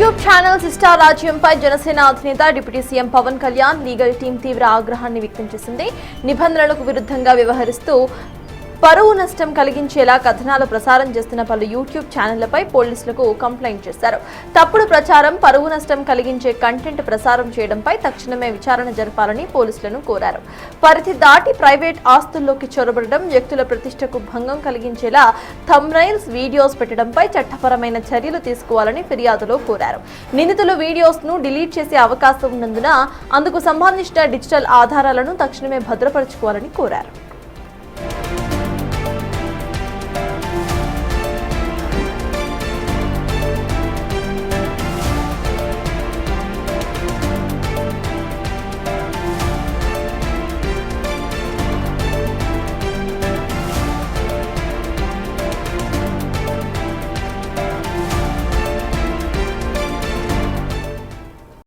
YouTube channels star రాజ్యంపై జనసేన అధినేత deputy CM Pawan Kalyan legal team తీవ్ర ఆగ్రహాన్ని వ్యక్తం చేసింది. నిబంధనలకు విరుద్ధంగా వ్యవహరిస్తూ పరువు నష్టం కలిగించేలా కథనాలు ప్రసారం చేస్తున్న పలు యూట్యూబ్ ఛానళ్లపై పోలీసులకు కంప్లైంట్ చేశారు. తప్పుడు ప్రచారం, పరువు నష్టం కలిగించే కంటెంట్ ప్రసారం చేయడంపై తక్షణమే విచారణ జరపాలని పోలీసులను కోరారు. పరిధి దాటి ప్రైవేట్ ఆస్తుల్లోకి చొరబడడం, వ్యక్తుల ప్రతిష్టకు భంగం కలిగించేలా థంబ్నైల్స్, వీడియోస్ పెట్టడంపై చట్టపరమైన చర్యలు తీసుకోవాలని ఫిర్యాదులో కోరారు. నిందితులు వీడియోస్ ను డిలీట్ చేసే అవకాశం ఉన్నందున అందుకు సంబంధించిన డిజిటల్ ఆధారాలను తక్షణమే భద్రపరచుకోవాలని కోరారు.